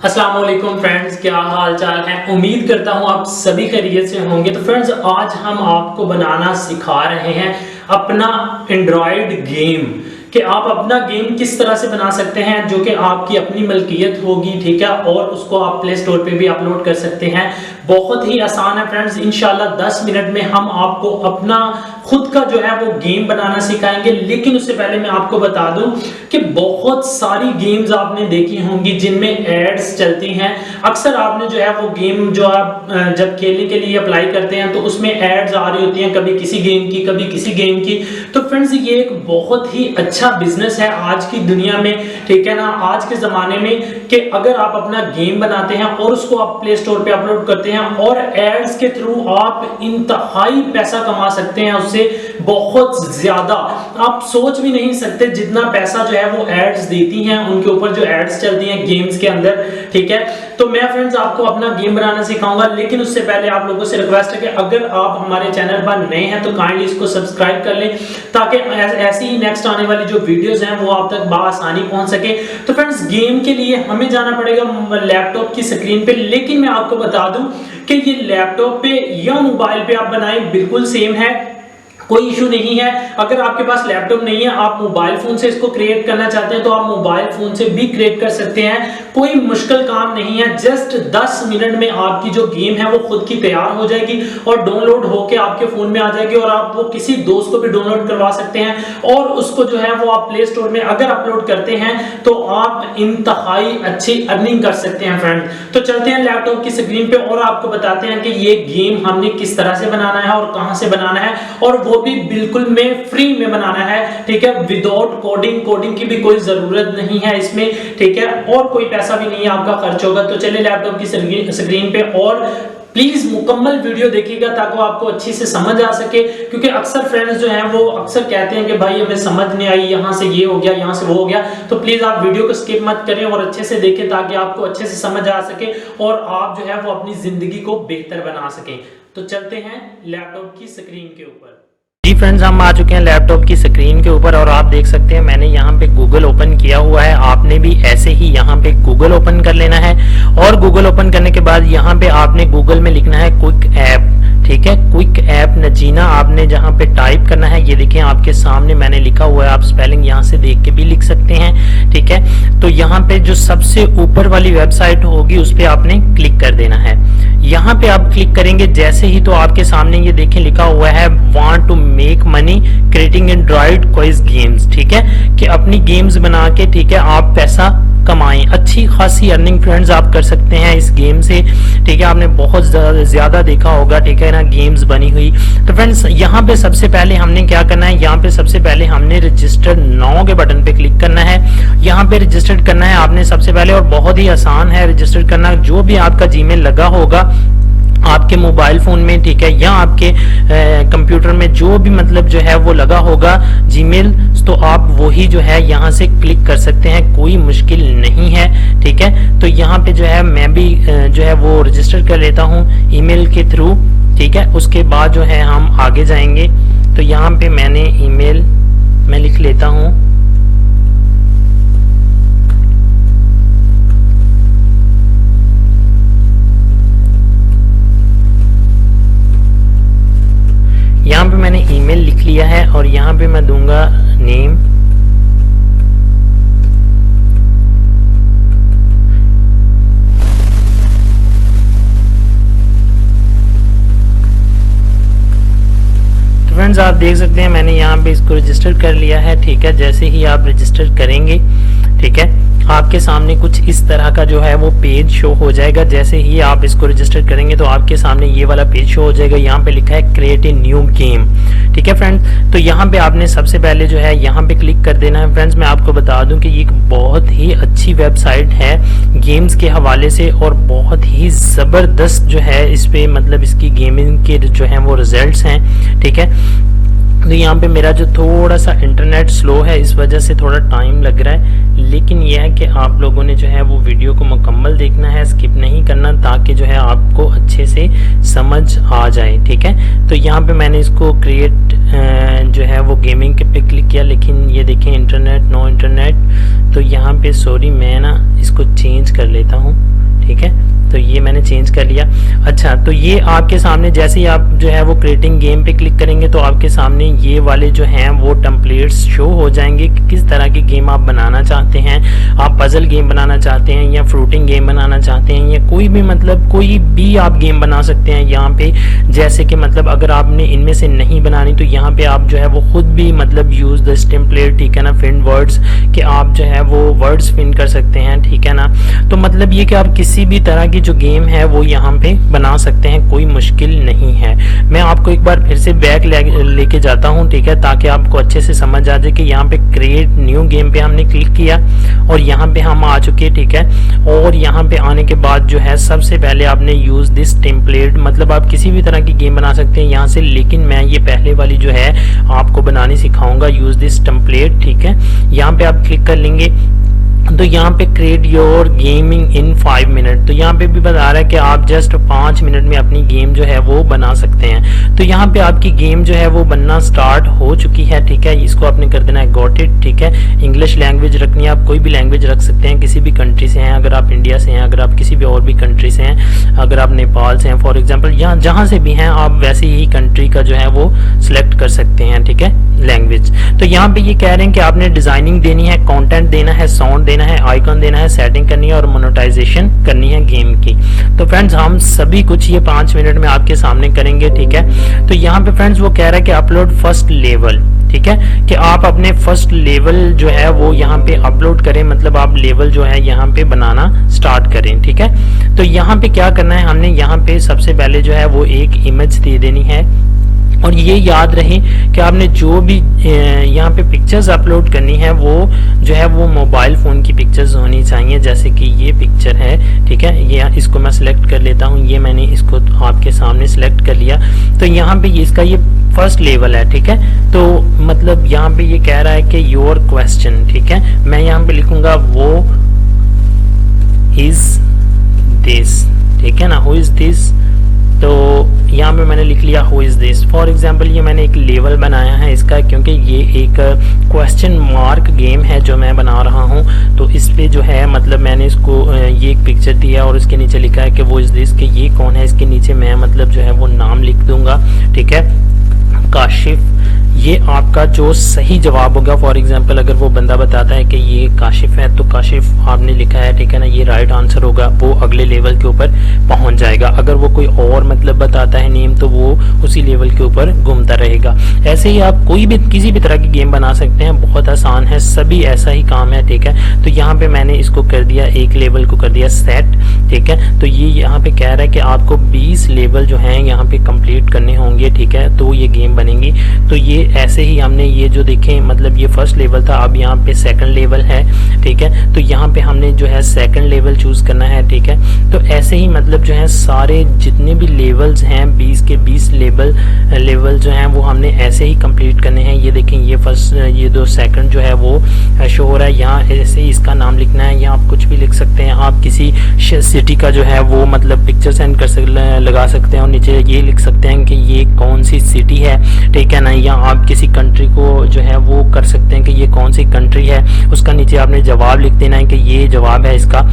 अस्सलाम वालेकुम फ्रेंड्स, क्या हाल चाल है। उम्मीद करता हूँ आप सभी खैरियत से होंगे। तो फ्रेंड्स, आज हम आपको बनाना सिखा रहे हैं अपना एंड्रॉयड गेम, कि आप अपना गेम किस तरह से बना सकते हैं जो कि आपकी अपनी मलकियत होगी, ठीक है, और उसको आप प्ले स्टोर पे भी अपलोड कर सकते हैं। बहुत ही आसान है फ्रेंड्स। इंशाल्लाह 10 मिनट में हम आपको अपना खुद का जो है वो गेम बनाना सिखाएंगे। लेकिन उससे पहले मैं आपको बता दूं कि बहुत सारी गेम्स आपने देखी होंगी जिनमें एड्स चलती हैं। अक्सर आपने जो है वो गेम जो आप जब खेलने के लिए अप्लाई करते हैं तो उसमें एड्स आ रही होती हैं, कभी किसी गेम की कभी किसी गेम की। तो फ्रेंड्स, ये एक बहुत ही अच्छा बिजनेस है आज की दुनिया में, ठीक है ना, आज के जमाने में, कि अगर आप अपना गेम बनाते हैं और उसको आप प्ले स्टोर पे अपलोड करते हैं और एड्स के थ्रू आप इंतहाई पैसा कमा सकते हैं उससे, बहुत ज्यादा। आप सोच भी नहीं सकते जितना पैसा जो है वो एड्स देती हैं, उनके ऊपर जो एड्स चलती हैं गेम्स के अंदर, ठीक है। तो मैं फ्रेंड्स आपको अपना गेम बनाना सिखाऊंगा। लेकिन उससे पहले आप लोगों से रिक्वेस्ट है कि अगर आप हमारे चैनल पर नए हैं तो काइंडली इसको सब्सक्राइब कर लें, ताकि ऐसी ही नेक्स्ट आने वाली जो वीडियोस हैं वो आप तक बआसानी पहुंच सके। तो फ्रेंड्स, गेम के लिए हमें जाना पड़ेगा लैपटॉप की स्क्रीन पे। लेकिन मैं आपको बता दूं कि ये लैपटॉप पे या मोबाइल पे आप बनाएं, बिल्कुल सेम है, कोई इशू नहीं है। अगर आपके पास लैपटॉप नहीं है, आप मोबाइल फोन से इसको क्रिएट करना चाहते हैं तो आप मोबाइल फोन से भी क्रिएट कर सकते हैं। कोई मुश्किल काम नहीं है। जस्ट 10 मिनट में आपकी जो गेम है वो खुद की तैयार हो जाएगी और डाउनलोड होके आपके फोन में आ जाएगी, और आप वो किसी दोस्त को भी डाउनलोड करवा सकते हैं, और उसको जो है वो आप प्ले स्टोर में अगर अपलोड करते हैं तो आप इंतहाई अच्छी अर्निंग कर सकते हैं फ्रेंड। तो चलते हैं लैपटॉप की स्क्रीन पे और आपको बताते हैं कि ये गेम हमने किस तरह से बनाना है और कहां से बनाना है, और वो भी बिल्कुल में फ्री में बनाना है, ठीक है, विदाउट कोडिंग की भी कोई जरूरत नहीं है इसमें, ठीक है, और कोई पैसा भी नहीं है आपका खर्च होगा। तो चलिए लैपटॉप की स्क्रीन पे, और प्लीज मुकम्मल वीडियो देखिएगा ताकि आपको अच्छी से समझ आ सके, क्योंकि अक्सर फ्रेंड्स जो हैं वो अक्सर कहते हैं कि भाई हमें समझ नहीं आई, यहाँ से ये हो गया, यहाँ से वो हो गया। तो प्लीज आप वीडियो को स्किप मत करें और अच्छे से देखें ताकि आपको अच्छे से समझ आ सके और आप जो है वो अपनी जिंदगी को बेहतर बना सकें। तो चलते हैं लैपटॉप की स्क्रीन के ऊपर। जी फ्रेंड्स, हम आ चुके हैं लैपटॉप की स्क्रीन के ऊपर और आप देख सकते हैं मैंने यहाँ पे गूगल ओपन किया हुआ है। आपने भी ऐसे ही यहाँ पे गूगल ओपन कर लेना है, और गूगल ओपन करने के बाद यहाँ पे आपने गूगल में लिखना है क्विक ऐप, ठीक है, क्विक ऐप नजीना आपने जहाँ पे टाइप करना है। ये देखिए आपके सामने मैंने लिखा हुआ है, आप स्पेलिंग यहाँ से देख के भी लिख सकते हैं, ठीक है। तो यहाँ पे जो सबसे ऊपर वाली वेबसाइट होगी उस पर आपने क्लिक कर देना है। यहाँ पे आप क्लिक करेंगे जैसे ही तो आपके सामने ये देखें लिखा हुआ है want to make money creating Android quiz games, ठीक है, कि अपनी गेम्स बना के, ठीक है, आप पैसा कमाएं। अच्छी खासी अर्निंग फ्रेंड्स आप कर सकते हैं इस गेम से, ठीक है। आपने बहुत ज्यादा देखा होगा, ठीक है ना, गेम्स बनी हुई। तो फ्रेंड्स, यहाँ पे सबसे पहले हमने क्या करना है, यहाँ पे सबसे पहले हमने रजिस्टर नाउ के बटन पे क्लिक करना है। यहाँ पे रजिस्टर करना है आपने सबसे पहले, और बहुत ही आसान है रजिस्टर करना। जो भी आपका जीमेल लगा होगा आपके मोबाइल फोन में, ठीक है, या आपके कंप्यूटर में जो भी मतलब जो है वो लगा होगा जीमेल, तो आप वही जो है यहाँ से क्लिक कर सकते हैं, कोई मुश्किल नहीं है, ठीक है। तो यहाँ पे जो है मैं भी जो है वो रजिस्टर कर लेता हूँ ईमेल के थ्रू, ठीक है। उसके बाद जो है हम आगे जाएंगे। तो यहाँ पे मैंने ईमेल मैं लिख लेता हूँ, यहाँ पे मैंने ईमेल लिख लिया है और यहाँ पे मैं दूंगा नेम, तो फ्रेंड्स आप देख सकते हैं मैंने यहाँ पे इसको रजिस्टर कर लिया है, ठीक है। जैसे ही आप रजिस्टर करेंगे, ठीक है, आपके सामने कुछ इस तरह का जो है वो पेज शो हो जाएगा। जैसे ही आप इसको रजिस्टर करेंगे तो आपके सामने ये वाला पेज शो हो जाएगा। यहाँ पे लिखा है क्रिएट ए न्यू गेम, ठीक है फ्रेंड्स। तो यहाँ पे आपने सबसे पहले जो है यहाँ पे क्लिक कर देना है। फ्रेंड्स, मैं आपको बता दूं कि ये एक बहुत ही अच्छी वेबसाइट है गेम्स के हवाले से, और बहुत ही जबरदस्त जो है इस पे मतलब इसकी गेमिंग के जो है वो रिजल्ट्स हैं, ठीक है। तो यहाँ पे मेरा जो थोड़ा सा इंटरनेट स्लो है, इस वजह से थोड़ा टाइम लग रहा है, लेकिन यह है कि आप लोगों ने जो है वो वीडियो को मुकम्मल देखना है, स्किप नहीं करना, ताकि जो है आपको अच्छे से समझ आ जाए। ठीक है, तो यहाँ पे मैंने इसको क्रिएट जो है वो गेमिंग के पे क्लिक किया, लेकिन ये देखें इंटरनेट, नो इंटरनेट। तो यहाँ पे सॉरी, मैं ना इसको चेंज कर लेता हूँ। ठीक है, तो ये मैंने चेंज कर लिया। अच्छा, तो ये आपके सामने जैसे ही आप जो है वो क्रिएटिंग गेम पे क्लिक करेंगे तो आपके सामने ये वाले जो हैं वो टेम्पलेट्स शो हो जाएंगे कि किस तरह की गेम आप बनाना चाहते हैं। आप पजल गेम बनाना चाहते हैं या फ्रूटिंग गेम बनाना चाहते हैं या कोई भी मतलब कोई भी आप गेम बना सकते हैं यहाँ पे। जैसे कि मतलब अगर आपने इनमें से नहीं बनानी तो यहाँ पे आप जो है वो खुद भी मतलब यूज दिस टेम्पलेट, ठीक है ना, फिन वर्ड्स, कि आप जो है वो वर्ड्स फिन कर सकते हैं। ठीक है ना, तो मतलब ये कि आप किसी भी तरह की जो गेम है वो यहाँ पे बना सकते हैं, कोई मुश्किल नहीं है। मैं आपको एक बार फिर से बैक लेके जाता हूँ, ठीक है, ताकि आपको अच्छे से समझ आ जाए कि यहाँ पे क्रिएट न्यू गेम पे हमने क्लिक किया और यहाँ पे हम आ चुके। ठीक है, और यहाँ पे आने के बाद जो है सबसे पहले आपने यूज दिस टेम्पलेट, मतलब आप किसी भी तरह की गेम बना सकते हैं यहाँ से, लेकिन मैं ये पहले वाली जो है आपको बनानी सिखाऊंगा, यूज दिस टेम्पलेट। ठीक है, यहाँ पे आप क्लिक कर लेंगे तो यहाँ पे create your gaming in 5 minute, तो यहाँ पे भी बता रहा है कि आप जस्ट 5 मिनट में अपनी गेम जो है वो बना सकते हैं। तो यहाँ पे आपकी गेम जो है वो बनना स्टार्ट हो चुकी है। ठीक है, इसको आपने कर देना है गॉट इट। ठीक है, इंग्लिश लैंग्वेज रखनी है, आप कोई भी लैंग्वेज रख सकते हैं, किसी भी कंट्री से हैं, अगर आप इंडिया से हैं, अगर आप किसी भी और भी कंट्री से हैं, अगर आप नेपाल से हैं फॉर एग्जाम्पल, यहाँ जहाँ से भी हैं आप वैसे ही कंट्री का जो है वो सिलेक्ट कर सकते हैं। ठीक है, लैंग्वेज। तो यहाँ पे ये कह रहे हैं कि आपने डिजाइनिंग देनी है, कंटेंट देना है, साउंड देना है, आइकन देना है, सेटिंग करनी है और मोनेटाइजेशन करनी है गेम की। तो फ्रेंड्स हम सभी कुछ ये 5 मिनट में आपके सामने करेंगे। ठीक है, तो यहाँ पे फ्रेंड्स वो कह रहा है कि अपलोड फर्स्ट लेवल। ठीक है, कि आप अपने फर्स्ट लेवल जो है वो यहाँ पे अपलोड करें, मतलब आप लेवल जो है यहाँ पे बनाना स्टार्ट करें। ठीक है, तो यहाँ पे क्या करना है, हमने यहाँ पे सबसे पहले जो है वो एक इमेज दे देनी है, और ये याद रहे कि आपने जो भी यहाँ पे पिक्चर्स अपलोड करनी है वो जो है वो मोबाइल फ़ोन की पिक्चर्स होनी चाहिए। जैसे कि ये पिक्चर है, ठीक है, ये इसको मैं सिलेक्ट कर लेता हूँ, ये मैंने इसको आपके सामने सिलेक्ट कर लिया। तो यहाँ पे इसका ये फर्स्ट लेवल है। ठीक है, तो मतलब यहाँ पे ये कह रहा है कि योर क्वेश्चन। ठीक है, मैं यहाँ पे लिखूंगा वो इज दिस। ठीक है ना, हु इज दिस, तो यहाँ पे मैंने लिख लिया who is this. For example ये मैंने एक लेवल बनाया है इसका, क्योंकि ये एक क्वेश्चन मार्क गेम है जो मैं बना रहा हूँ, तो इस पे जो है मतलब मैंने इसको ये एक पिक्चर दिया और उसके नीचे लिखा है कि वो इज दिस, कि ये कौन है। इसके नीचे मैं मतलब जो है वो नाम लिख दूंगा। ठीक है, काशिफ, ये आपका जो सही जवाब होगा। फॉर एग्जांपल अगर वो बंदा बताता है कि ये काशिफ है तो काशिफ आपने लिखा है, ठीक है ना, ये राइट आंसर होगा, वो अगले लेवल के ऊपर पहुंच जाएगा। अगर वो कोई और मतलब बताता है नेम तो वो उसी लेवल के ऊपर घूमता रहेगा। ऐसे ही आप कोई भी किसी भी तरह की गेम बना सकते हैं, बहुत आसान है, सभी ऐसा ही काम है। ठीक है, तो यहाँ पे मैंने इसको कर दिया, एक लेवल को कर दिया सेट। ठीक है, तो ये यहाँ पे कह रहा है कि आपको 20 लेवल जो हैं यहाँ पे कंप्लीट करने होंगे। ठीक है, तो ये गेम बनेगी। तो ये ऐसे ही हमने ये जो देखें मतलब ये फर्स्ट लेवल था, अब यहाँ पे सेकंड लेवल है। ठीक है, तो यहाँ पे हमने जो है सेकंड लेवल चूज करना है। ठीक है, तो ऐसे ही मतलब जो है सारे जितने भी लेवल्स हैं 20 के 20 लेवल जो हैं वो हमने ऐसे ही कंप्लीट करने हैं। ये देखें, ये फर्स्ट, ये दो सेकंड जो है वो शो हो रहा है। यहाँ ऐसे ही इसका नाम लिखना है, यहाँ आप कुछ भी लिख सकते हैं। आप किसी सिटी का जो है वो मतलब पिक्चर सेंड कर लगा सकते हैं और नीचे ये लिख सकते हैं कि ये कौन सी सिटी है। ठीक है ना, या आप किसी कंट्री को जो है वो कर सकते हैं कि ये कौन सी कंट्री है, उसका नीचे आपने जवाब लिख देना है कि ये जवाब है इसका।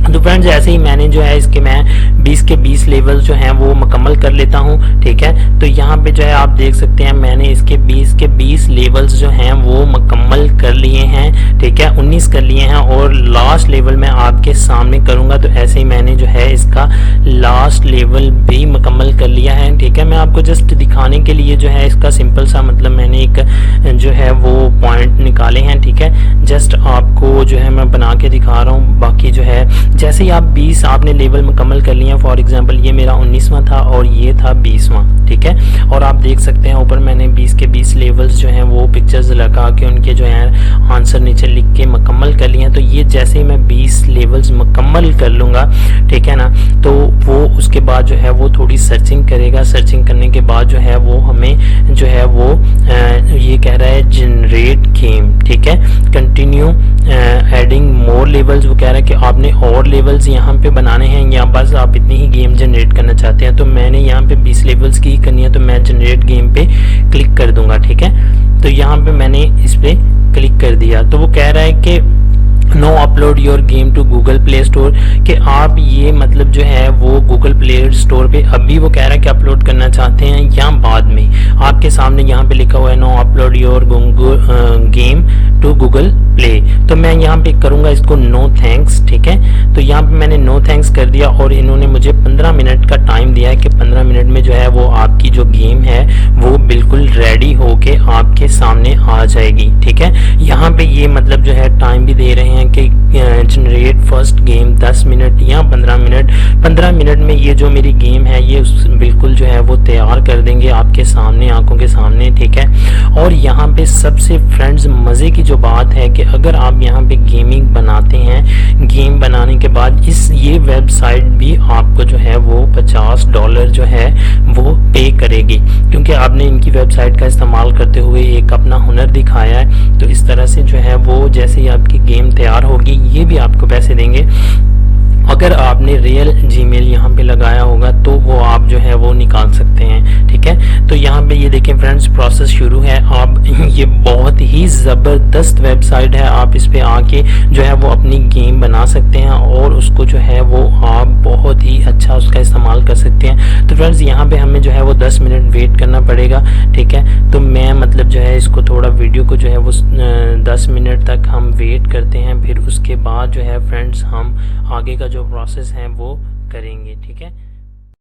तो फ्रेंड्स ऐसे ही मैंने जो है इसके मैं 20 के 20 लेवल जो हैं वो मुकम्मल कर लेता हूँ। ठीक है, तो यहाँ पे जो है आप देख सकते हैं मैंने इसके 20 के 20 लेवल्स जो हैं वो मुकम्मल कर लिए हैं। ठीक है, 19 कर लिए हैं और लास्ट लेवल मैं आपके सामने करूँगा। तो ऐसे ही मैंने जो है इसका लास्ट लेवल भी मुकम्मल कर लिया है। ठीक है, मैं आपको जस्ट दिखाने के लिए जो है इसका सिंपल सा मतलब मैंने एक जो है वो पॉइंट निकाले हैं। ठीक है, जस्ट आपको जो है मैं बना के दिखा रहा हूँ, बाकी जो है जैसे ही आप 20 आपने लेवल मुकम्मल कर लिया, फॉर एग्जांपल ये मेरा 19वां था और ये था 20वां, ठीक है। और आप देख सकते हैं ऊपर मैंने 20 के 20 लेवल्स जो हैं वो पिक्चर्स लगा के उनके जो हैं आंसर नीचे लिख के मुकम्मल कर लिए हैं। तो ये जैसे ही मैं 20 लेवल्स मुकम्मल कर लूँगा, ठीक है ना, तो वो उसके बाद जो है वो थोड़ी सर्चिंग करेगा। सर्चिंग करने के बाद जो है वो हमें जो है वो ये कह रहा है जनरेट गेम, ठीक है, कंटिन्यू एडिंग मोर लेवल्स। वो कह रहा है कि आपने और लेवल्स यहाँ पे बनाने हैं या बस आप इतनी ही गेम जनरेट करना चाहते हैं। तो मैंने यहाँ पे 20 लेवल्स की करनी है, तो मैं जनरेट गेम पे क्लिक कर दूंगा, ठीक है। तो यहाँ पे मैंने इस पे क्लिक कर दिया। तो वो कह रहा है कि no upload your game to Google Play Store, कि आप ये मतलब जो है वो गूगल प्ले स्टोर पे अभी वो कह रहा है कि अपलोड करना चाहते हैं या बाद में। आपके सामने यहाँ पे लिखा हुआ है no upload your game to Google Play, तो मैं यहाँ पे करूँगा इसको नो थैंक्स, ठीक है। तो यहाँ पे मैंने नो थैंक्स कर दिया और इन्होंने मुझे 15 मिनट का टाइम दिया है कि 15 मिनट में जो है वो आपकी जो गेम है वो बिल्कुल रेडी होके आपके सामने आ जाएगी, ठीक है। यहाँ पे ये मतलब जो है टाइम भी दे रहे हैं कि जनरेट फर्स्ट गेम 10 मिनट या 15 मिनट। 15 मिनट में ये जो मेरी गेम है ये बिल्कुल जो है वो तैयार कर देंगे आपके सामने, आंखों के सामने, ठीक है। और यहाँ पे सबसे फ्रेंड्स मज़े की जो बात है कि अगर आप यहाँ पे गेमिंग बनाते हैं, गेम बनाने के बाद ये वेबसाइट भी आपको जो है वो $50 जो है वो पे करेगी, क्योंकि आपने इनकी वेबसाइट का इस्तेमाल करते हुए एक अपना हुनर दिखाया है। तो इस तरह से जो है वो जैसे ही आपकी गेम तैयार होगी ये भी आपको पैसे देंगे। अगर आपने रियल जीमेल यहाँ पे लगाया होगा तो वो आप जो है वो निकाल सकते हैं, ठीक है। तो यहाँ पे ये देखें फ्रेंड्स प्रोसेस शुरू है। आप ये बहुत ही ज़बरदस्त वेबसाइट है, आप इस पे आके जो है वो अपनी गेम बना सकते हैं और उसको जो है वो आप बहुत ही अच्छा उसका इस्तेमाल कर सकते हैं। तो फ्रेंड्स यहाँ पे हमें जो है वो 10 मिनट वेट करना पड़ेगा, ठीक है। तो मैं मतलब जो है इसको थोड़ा वीडियो को जो है वो 10 मिनट तक हम वेट करते हैं, फिर उसके बाद जो है फ्रेंड्स हम आगे का जो प्रोसेस है वो करेंगे, ठीक है।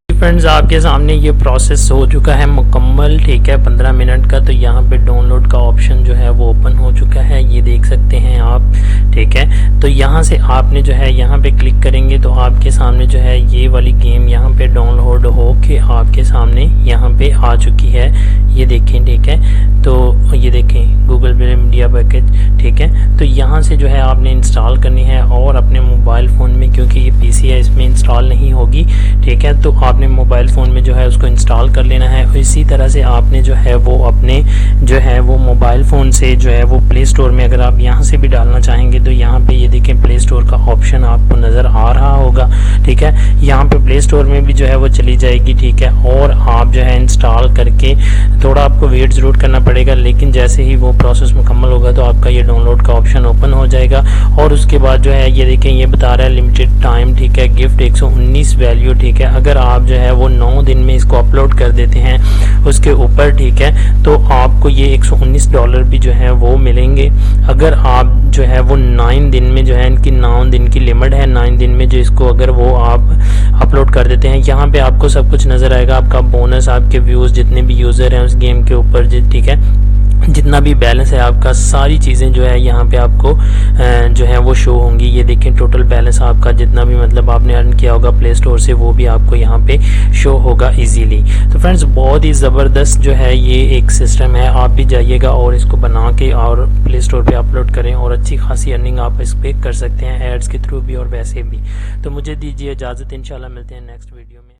फ्रेंड्स आपके सामने ये प्रोसेस हो चुका है मुकम्मल, ठीक है, 15 मिनट का। तो यहाँ पे डाउनलोड का ऑप्शन जो है वो ओपन हो चुका है, ये देख सकते हैं आप, ठीक है। तो यहाँ से आपने जो है यहाँ पे क्लिक करेंगे तो आपके सामने जो है ये वाली गेम यहाँ पे डाउनलोड हो के आपके सामने यहाँ पे आ चुकी है, ये देखें, ठीक है। तो ये देखें गूगल प्ले मीडिया पैकेज, ठीक है। तो यहाँ से जो है आपने इंस्टॉल करनी है और अपने मोबाइल फ़ोन में, क्योंकि ये पीसी है इसमें इंस्टॉल नहीं होगी, ठीक है। तो आपने मोबाइल फ़ोन में जो है उसको इंस्टॉल कर लेना है। इसी तरह से आपने जो है वो अपने जो है वो मोबाइल फ़ोन से जो है वो प्ले स्टोर में अगर आप यहाँ से भी डालना चाहेंगे तो यहाँ पे ये देखें प्ले स्टोर का ऑप्शन आपको नज़र आ रहा होगा, ठीक है। यहाँ पे प्ले स्टोर में भी जो है वो चली जाएगी, ठीक है। और आप जो है इंस्टॉल करके थोड़ा आपको वेट ज़रूर करना पड़ेगा, लेकिन जैसे ही वो प्रोसेस मुकम्मल होगा तो आपका ये डाउनलोड का ऑप्शन ओपन हो जाएगा। और उसके बाद जो है ये देखें ये बता रहा है लिमिटेड टाइम, ठीक है, गिफ्ट 119 वैल्यू, ठीक है। अगर आप जो है वो 9 दिन में इसको अपलोड कर देते हैं उसके ऊपर, ठीक है, तो आपको ये $119 भी जो है वो मिलेंगे। अगर आप जो है वो 9 दिन में जो है इनकी 9 दिन की लिमिट है, 9 दिन में जो इसको अगर वो आप अपलोड कर देते हैं, यहाँ पे आपको सब कुछ नज़र आएगा, आपका बोनस, आपके व्यूज़, जितने भी यूज़र हैं उस गेम के ऊपर, ठीक है, जितना भी बैलेंस है आपका, सारी चीज़ें जो है यहाँ पे आपको जो है वो शो होंगी। ये देखें टोटल बैलेंस आपका जितना भी मतलब आपने अर्न किया होगा प्ले स्टोर से वो भी आपको यहाँ पे शो होगा इजीली। तो फ्रेंड्स बहुत ही ज़बरदस्त जो है ये एक सिस्टम है, आप भी जाइएगा और इसको बना के और प्ले स्टोर पे अपलोड करें और अच्छी खासी अर्निंग आप इस पर कर सकते हैं एड्स के थ्रू भी और वैसे भी। तो मुझे दीजिए इजाज़त, इंशाल्लाह मिलते हैं नेक्स्ट वीडियो में।